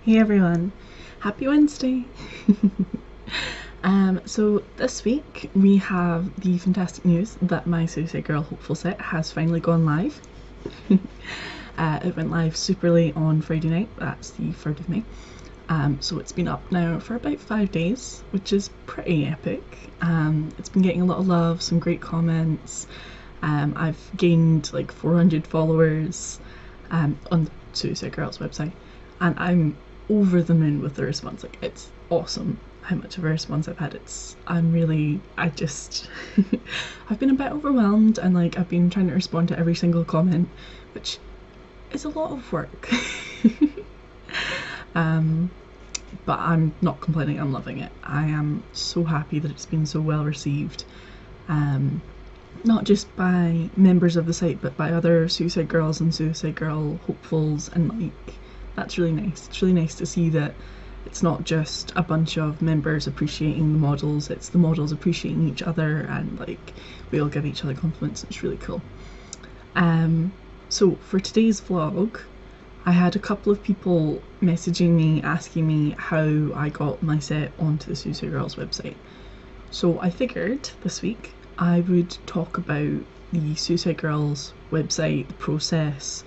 Hey everyone, happy Wednesday! So this week we have the fantastic news that my Suicide Girl Hopeful set has finally gone live. It went live super late on Friday night, that's the 3rd of May. So it's been up now for about 5 days, which is pretty epic. It's been getting a lot of love, some great comments. I've gained like 400 followers on the Suicide Girls website, and I'm over the moon with the response. Like, it's awesome how much of a response I've had. I've been a bit overwhelmed, and like I've been trying to respond to every single comment, which is a lot of work. But I'm not complaining, I'm loving it. I am so happy that it's been so well received. Not just by members of the site, but by other Suicide Girls and Suicide Girl hopefuls, and like, that's really nice. It's really nice to see that it's not just a bunch of members appreciating the models, it's the models appreciating each other, and like we all give each other compliments. It's really cool. So for today's vlog, I had a couple of people messaging me asking me how I got my set onto the Suicide Girls website. So I figured this week I would talk about the Suicide Girls website, the process,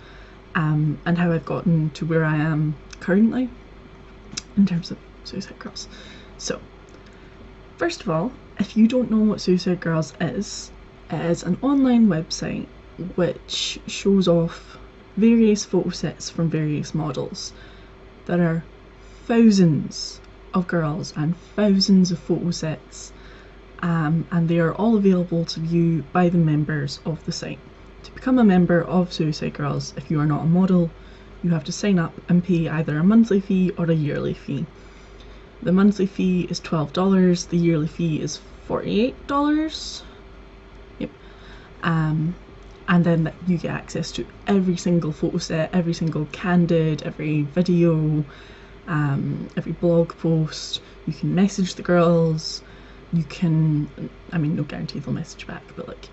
and how I've gotten to where I am currently in terms of Suicide Girls. So, first of all, if you don't know what Suicide Girls is, it is an online website which shows off various photo sets from various models. There are thousands of girls and thousands of photo sets, and they are all available to view by the members of the site. To become a member of Suicide Girls, if you are not a model, you have to sign up and pay either a monthly fee or a yearly fee. The monthly fee is $12, the yearly fee is $48. Yep. And then you get access to every single photo set, every single candid, every video, every blog post. You can message the girls. You can, I mean, no guarantee they'll message back, but like,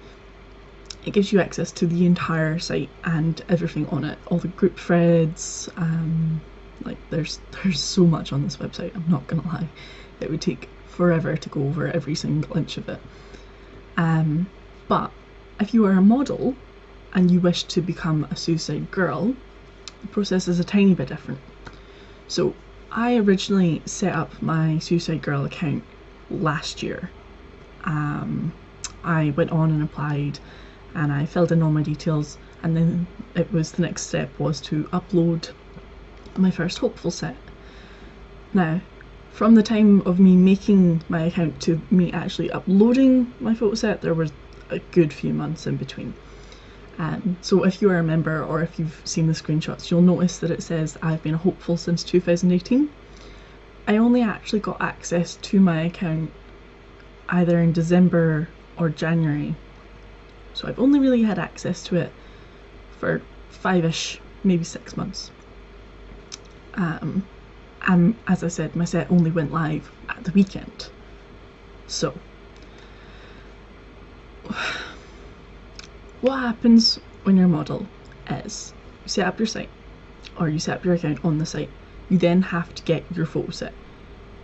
it gives you access to the entire site and everything on it, all the group threads. Like there's so much on this website, I'm not gonna lie. It would take forever to go over every single inch of it. But if you are a model and you wish to become a Suicide Girl, the process is a tiny bit different. So I originally set up my Suicide Girl account last year. I went on and applied, and I filled in all my details, and then the next step was to upload my first Hopeful set. Now, from the time of me making my account to me actually uploading my photo set, there was a good few months in between. So if you are a member, or if you've seen the screenshots, you'll notice that it says I've been a Hopeful since 2018. I only actually got access to my account either in December or January. So I've only really had access to it for 5-ish, maybe 6 months. And as I said, my set only went live at the weekend. So, what happens when you're a model is you set up your site, or you set up your account on the site. You then have to get your photo set.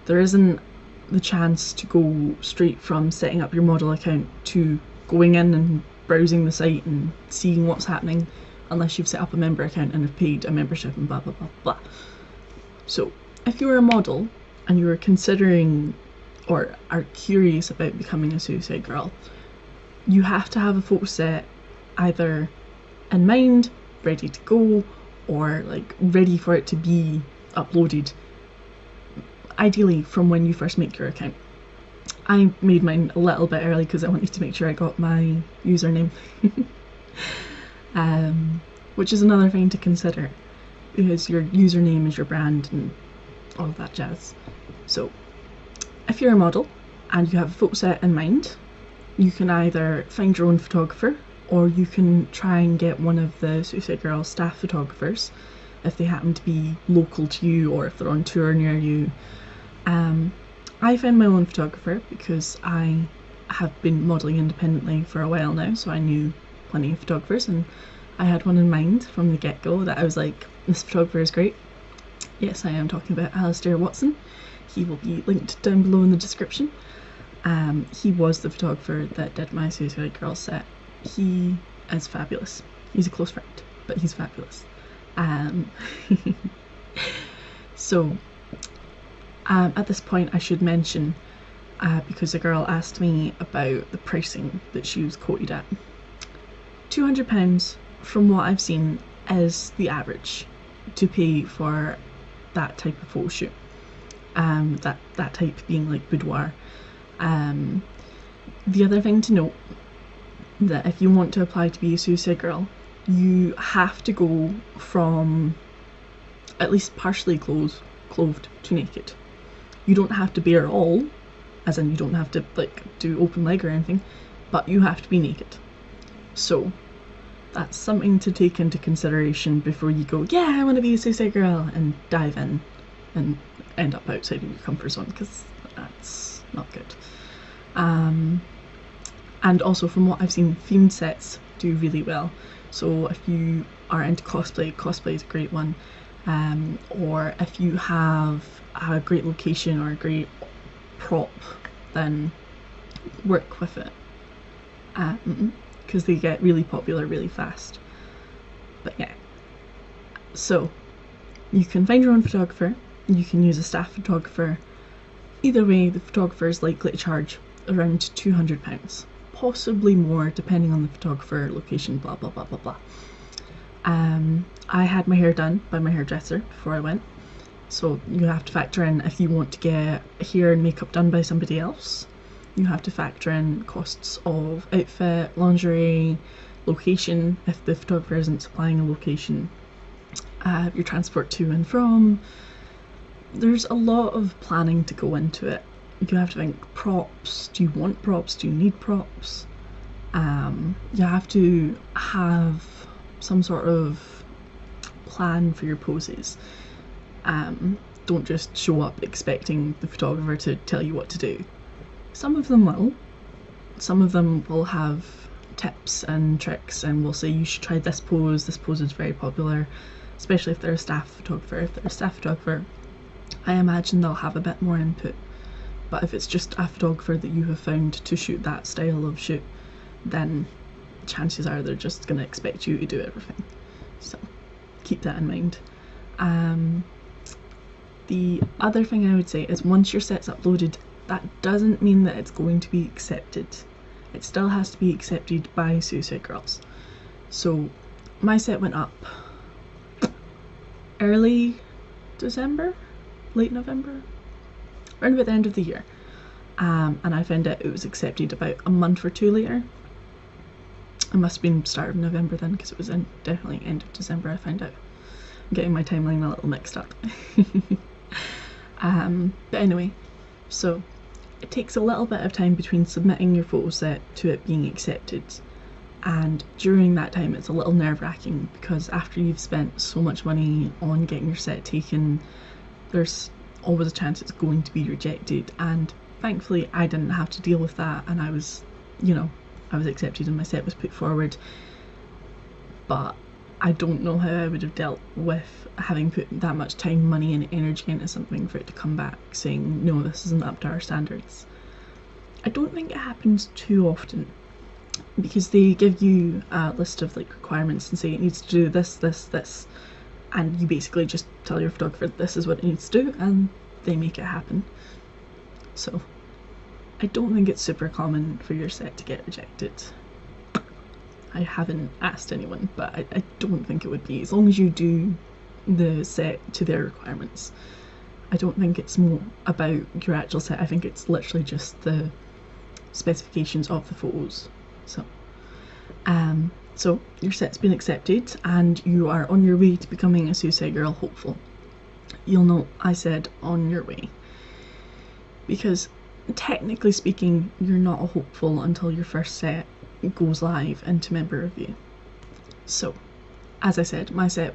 There isn't the chance to go straight from setting up your model account to going in and browsing the site and seeing what's happening, unless you've set up a member account and have paid a membership and blah blah blah blah. So if you're a model and you're considering or are curious about becoming a Suicide Girl, you have to have a photo set either in mind, ready to go, or like ready for it to be uploaded, ideally from when you first make your account. I made mine a little bit early because I wanted to make sure I got my username. Which is another thing to consider, because your username is your brand and all of that jazz. So if you're a model and you have a photo set in mind, you can either find your own photographer, or you can try and get one of the Suicide Girls staff photographers if they happen to be local to you, or if they're on tour near you. I found my own photographer because I have been modelling independently for a while now, so I knew plenty of photographers, and I had one in mind from the get-go that I was like, this photographer is great. Yes, I am talking about Alistair Watson. He will be linked down below in the description. He was the photographer that did my Suicide Girls set. He is fabulous. He's a close friend, but he's fabulous. So, at this point I should mention, because a girl asked me about the pricing that she was quoted at. £200, from what I've seen, is the average to pay for that type of photo shoot. That type being like boudoir. The other thing to note, that if you want to apply to be a Suicide Girl, you have to go from at least partially clothed to naked. You don't have to bare all, as in you don't have to like do open leg or anything, but you have to be naked. So that's something to take into consideration before you go, yeah, I want to be a Suicide Girl, and dive in and end up outside of your comfort zone, because that's not good. And also, from what I've seen, themed sets do really well. So if you are into cosplay is a great one. Or if you have a great location or a great prop, then work with it, because they get really popular really fast. But yeah, so you can find your own photographer, you can use a staff photographer. Either way, the photographer is likely to charge around £200, possibly more depending on the photographer, location, blah blah blah blah blah. I had my hair done by my hairdresser before I went, so you have to factor in, if you want to get hair and makeup done by somebody else, you have to factor in costs of outfit, lingerie, location, if the photographer isn't supplying a location, your transport to and from. There's a lot of planning to go into it. You have to think, props, do you want props, do you need props? You have to have some sort of plan for your poses. Don't just show up expecting the photographer to tell you what to do. Some of them will. Some of them will have tips and tricks and will say you should try this pose is very popular, especially if they're a staff photographer. If they're a staff photographer, I imagine they'll have a bit more input. But if it's just a photographer that you have found to shoot that style of shoot, then chances are they're just going to expect you to do everything. So keep that in mind. The other thing I would say is, once your set's uploaded, that doesn't mean that it's going to be accepted. It still has to be accepted by Suicide Girls. So my set went up early December, late November, around about the end of the year, and I found out it was accepted about a month or two later. It must have been start of November then, because it was definitely end of December I found out. I'm getting my timeline a little mixed up. But anyway, so it takes a little bit of time between submitting your photo set to it being accepted, and during that time it's a little nerve-wracking, because after you've spent so much money on getting your set taken, there's always a chance it's going to be rejected, and thankfully I didn't have to deal with that, and I was accepted and my set was put forward. But I don't know how I would have dealt with having put that much time, money and energy into something for it to come back saying, no, this isn't up to our standards. I don't think it happens too often, because they give you a list of like requirements and say it needs to do this, this, this, and you basically just tell your photographer this is what it needs to do and they make it happen. So I don't think it's super common for your set to get rejected. I haven't asked anyone, but I don't think it would be, as long as you do the set to their requirements. I don't think it's more about your actual set, I think it's literally just the specifications of the photos. So your set's been accepted and you are on your way to becoming a Suicide Girl Hopeful. You'll note I said on your way, because technically speaking you're not a hopeful until your first set goes live into member review. So as I said, my set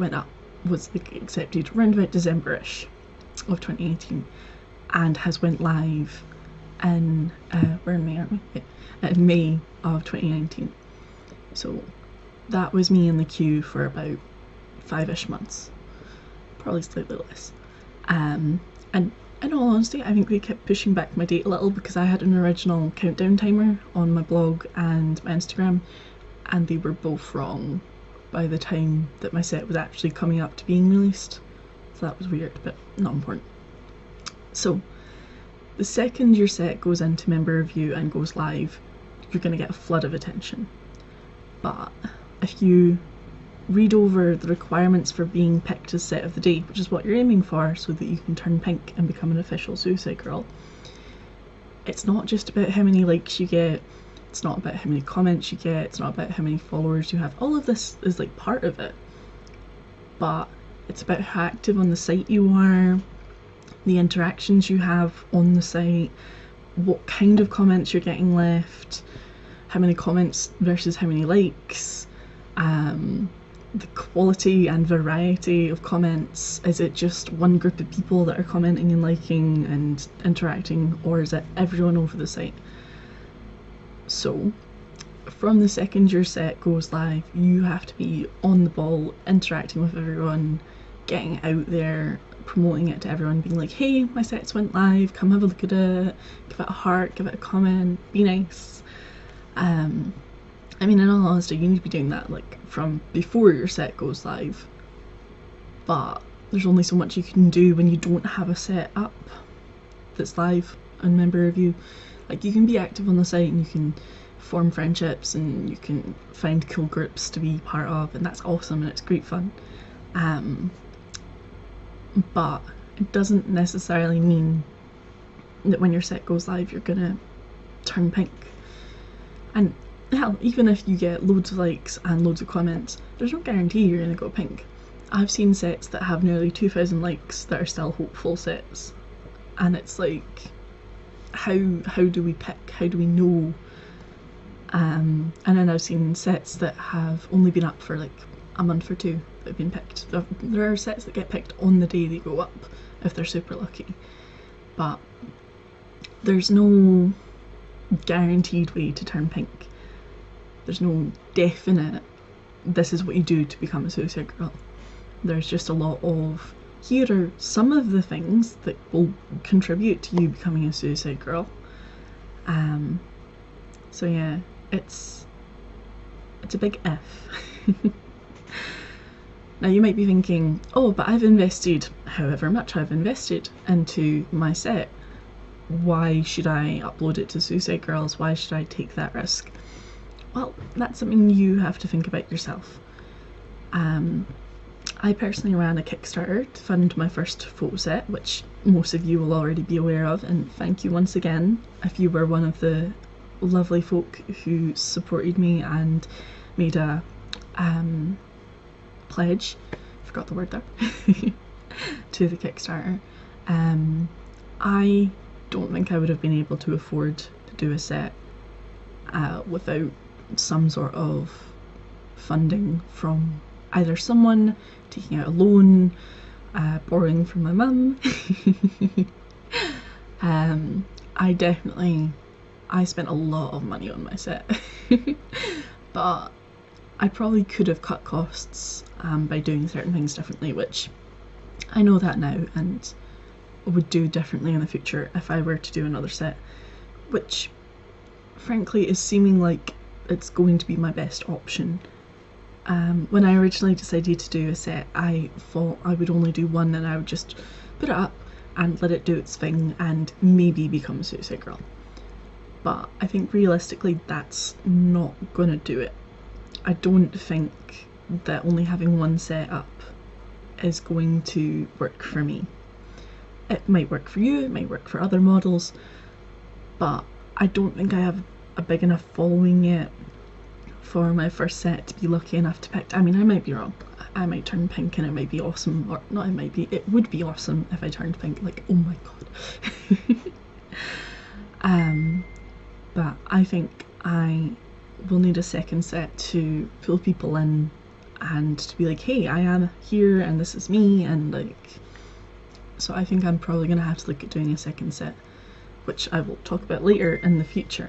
was accepted around about December-ish of 2018 and has went live in we're in May, aren't we? In May of 2019. So that was me in the queue for about 5-ish months, probably slightly less. And in all honesty, I think they kept pushing back my date a little because I had an original countdown timer on my blog and my Instagram, and they were both wrong by the time that my set was actually coming up to being released. So that was weird, but not important. So the second your set goes into member review and goes live, you're going to get a flood of attention. But if you read over the requirements for being picked as set of the day, which is what you're aiming for so that you can turn pink and become an official Suicide Girl, it's not just about how many likes you get, it's not about how many comments you get, it's not about how many followers you have. All of this is like part of it, but it's about how active on the site you are, the interactions you have on the site, what kind of comments you're getting left, how many comments versus how many likes, the quality and variety of comments. Is it just one group of people that are commenting and liking and interacting, or is it everyone over the site? So from the second your set goes live, you have to be on the ball, interacting with everyone, getting out there, promoting it to everyone, being like, hey, my sets went live, come have a look at it, give it a heart, give it a comment, be nice. I mean, in all honesty, you need to be doing that like from before your set goes live, but there's only so much you can do when you don't have a set up that's live on member review. Like, you can be active on the site and you can form friendships and you can find cool groups to be part of, and that's awesome and it's great fun. But it doesn't necessarily mean that when your set goes live you're gonna turn pink. And hell, even if you get loads of likes and loads of comments, there's no guarantee you're gonna go pink. I've seen sets that have nearly 2,000 likes that are still hopeful sets, and it's like, how do we pick? How do we know? And then I've seen sets that have only been up for like a month or two that have been picked. There are sets that get picked on the day they go up if they're super lucky, but there's no guaranteed way to turn pink. There's no definite, this is what you do to become a Suicide Girl. There's just a lot of, here are some of the things that will contribute to you becoming a Suicide Girl. So yeah, it's a big if. Now you might be thinking, oh, but I've invested however much I've invested into my set. Why should I upload it to Suicide Girls? Why should I take that risk? Well, that's something you have to think about yourself. I personally ran a Kickstarter to fund my first photo set, which most of you will already be aware of, and thank you once again if you were one of the lovely folk who supported me and made a pledge, forgot the word there, to the Kickstarter. I don't think I would have been able to afford to do a set without some sort of funding from either someone, taking out a loan, borrowing from my mum. I spent a lot of money on my set, but I probably could have cut costs by doing certain things differently, which I know that now and would do differently in the future if I were to do another set, which frankly is seeming like it's going to be my best option. When I originally decided to do a set, I thought I would only do one and I would just put it up and let it do its thing and maybe become a Suicide Girl. But I think realistically that's not gonna do it. I don't think that only having one set up is going to work for me. It might work for you, it might work for other models, but I don't think I have a big enough following yet for my first set to be lucky enough to pick. I mean, I might be wrong. I might turn pink and it might be awesome, or not, it might be, it would be awesome if I turned pink, like, oh my god. But I think I will need a second set to pull people in and to be like, hey, I am here and this is me, and like, so I think I'm probably gonna have to look at doing a second set, which I will talk about later in the future.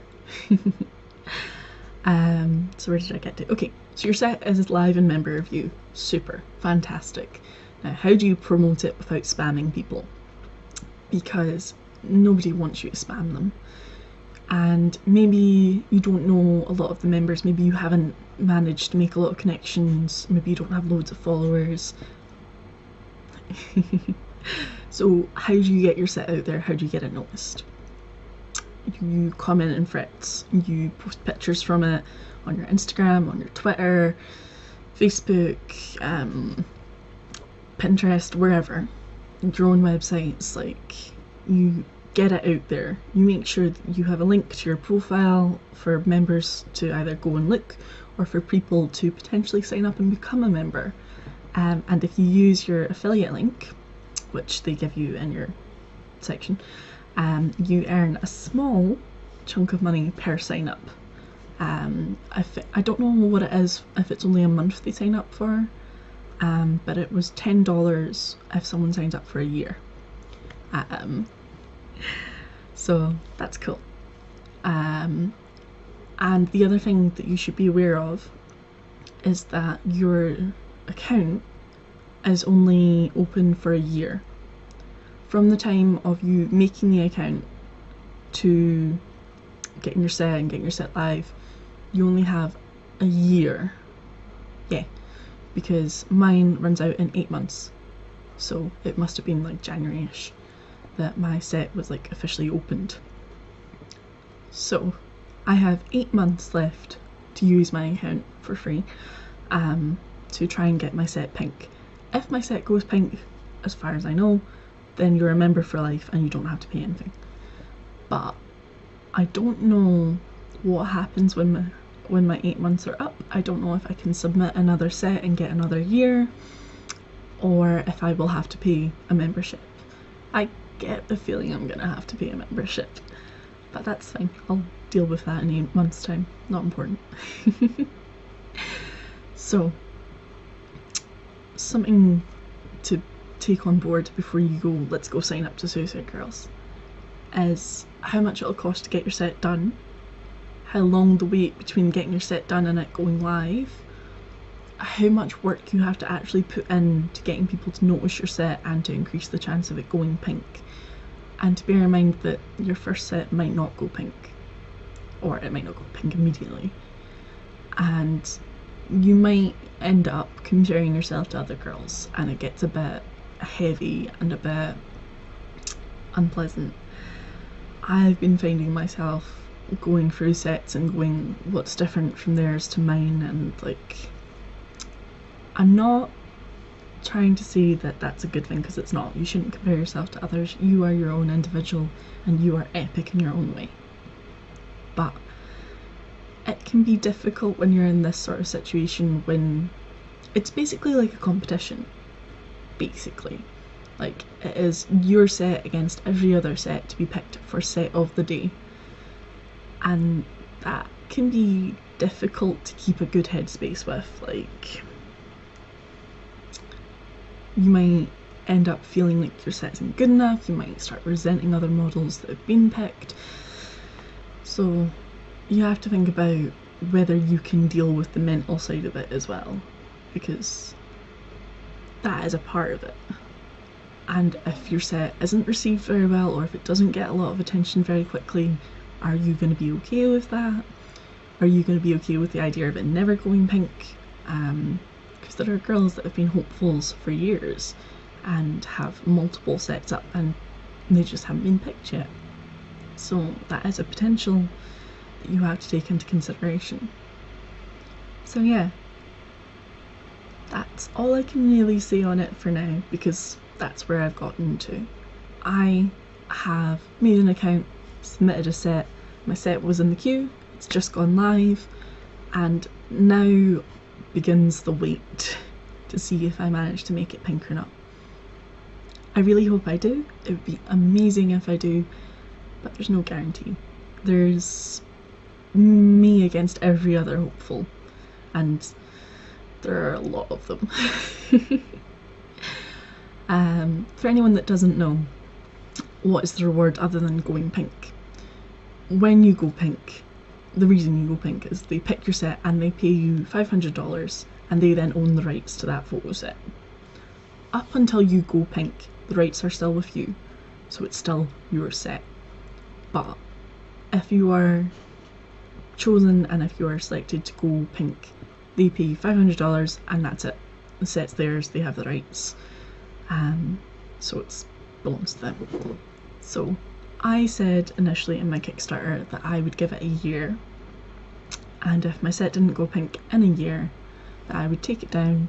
So where did I get to? Okay, so your set is live in member review. Super, fantastic. Now, how do you promote it without spamming people? Because nobody wants you to spam them. And maybe you don't know a lot of the members, maybe you haven't managed to make a lot of connections, maybe you don't have loads of followers. So how do you get your set out there? How do you get it noticed? You comment in threads, you post pictures from it on your Instagram, on your Twitter, Facebook, Pinterest, wherever, your own websites. Like, you get it out there. You make sure that you have a link to your profile for members to either go and look, or for people to potentially sign up and become a member. And if you use your affiliate link, which they give you in your section, you earn a small chunk of money per sign up. I don't know what it is, if it's only a month they sign up for, but it was $10 if someone signs up for a year. So that's cool. And the other thing that you should be aware of is that your account is only open for a year. From the time of you making the account to getting your set and getting your set live, you only have a year. Yeah, because mine runs out in 8 months. So it must have been like January-ish that my set was like officially opened. So I have 8 months left to use my account for free, to try and get my set pink. If my set goes pink, as far as I know, then you're a member for life and you don't have to pay anything. But I don't know what happens when my 8 months are up. I don't know if I can submit another set and get another year, or if I will have to pay a membership. I get the feeling I'm gonna have to pay a membership, but that's fine. I'll deal with that in 8 months' time. Not important. So, something to take on board before you go, let's go sign up to Suicide Girls, is how much it'll cost to get your set done, how long the wait between getting your set done and it going live, how much work you have to actually put in to getting people to notice your set and to increase the chance of it going pink. And to bear in mind that your first set might not go pink, or it might not go pink immediately, and you might end up comparing yourself to other girls and it gets a bit heavy and a bit unpleasant. I've been finding myself going through sets and going, what's different from theirs to mine, and like, I'm not trying to say that that's a good thing, because it's not. You shouldn't compare yourself to others. You are your own individual and you are epic in your own way. But it can be difficult when you're in this sort of situation, when it's basically like a competition. Basically, like, it is your set against every other set to be picked for set of the day, and that can be difficult to keep a good headspace with. Like, you might end up feeling like your set isn't good enough, you might start resenting other models that have been picked. So you have to think about whether you can deal with the mental side of it as well, because that is a part of it. And if your set isn't received very well, or if it doesn't get a lot of attention very quickly, are you going to be okay with that? Are you going to be okay with the idea of it never going pink? Because there are girls that have been hopefuls for years and have multiple sets up and they just haven't been picked yet. So that is a potential that you have to take into consideration. So yeah, that's all I can really say on it for now, because that's where I've gotten to. I have made an account, submitted a set, my set was in the queue, it's just gone live, and now begins the wait to see if I manage to make it pink or not. I really hope I do. It would be amazing if I do, but there's no guarantee. There's me against every other hopeful, and there are a lot of them. For anyone that doesn't know, what is the reward other than going pink? When you go pink, the reason you go pink is they pick your set and they pay you $500, and they then own the rights to that photo set. up until you go pink, the rights are still with you, so it's still your set. But if you are chosen and if you are selected to go pink, they pay $500 and that's it. The set's theirs, they have the rights, so it belongs to them. So I said initially in my Kickstarter that I would give it a year, and if my set didn't go pink in a year, that I would take it down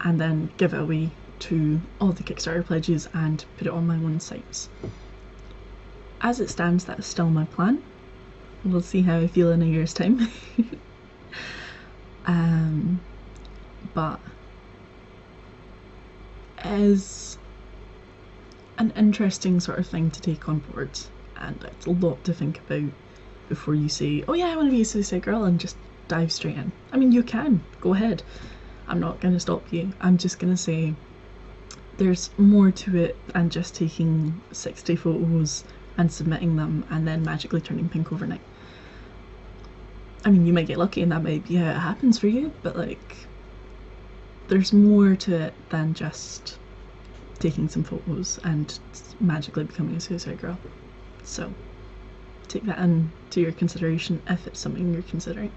and then give it away to all the Kickstarter pledges and put it on my own sites. As it stands, that is still my plan. We'll see how I feel in a year's time. But it is an interesting sort of thing to take on board, and it's a lot to think about before you say, oh yeah, I want to be a Suicide Girl, and just dive straight in. I mean, you can, go ahead. I'm not going to stop you. I'm just going to say there's more to it than just taking 60 photos and submitting them and then magically turning pink overnight. I mean, you might get lucky and that might be how it happens for you, but like, there's more to it than just taking some photos and magically becoming a Suicide Girl. So take that into your consideration if it's something you're considering.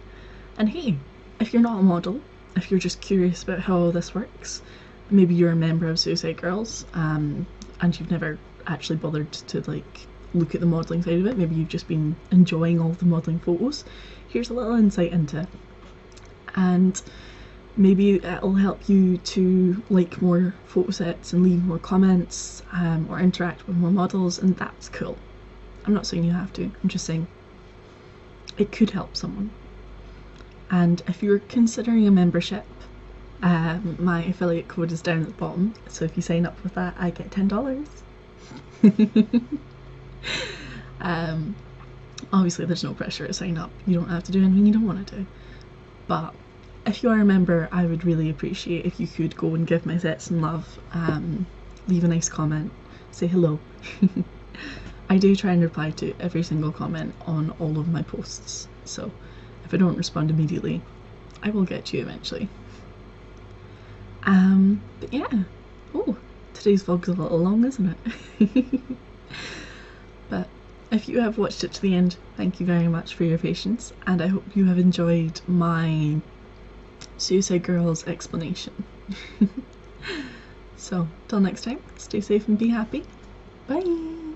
And hey, if you're not a model, if you're just curious about how all this works, maybe you're a member of Suicide Girls and you've never actually bothered to like look at the modelling side of it, maybe you've just been enjoying all the modelling photos, here's a little insight into it. And maybe it'll help you to like more photo sets and leave more comments or interact with more models, and that's cool. I'm not saying you have to, I'm just saying it could help someone. And if you're considering a membership, my affiliate code is down at the bottom, so if you sign up with that I get $10. Obviously there's no pressure to sign up, you don't have to do anything you don't want to do, but if you are a member, I would really appreciate if you could go and give my set some love, leave a nice comment, say hello. I do try and reply to every single comment on all of my posts, so if I don't respond immediately, I will get to you eventually. But yeah, oh, today's vlog's a little long, isn't it? But if you have watched it to the end, thank you very much for your patience, and I hope you have enjoyed my Suicide Girls explanation. So, till next time, stay safe and be happy. Bye!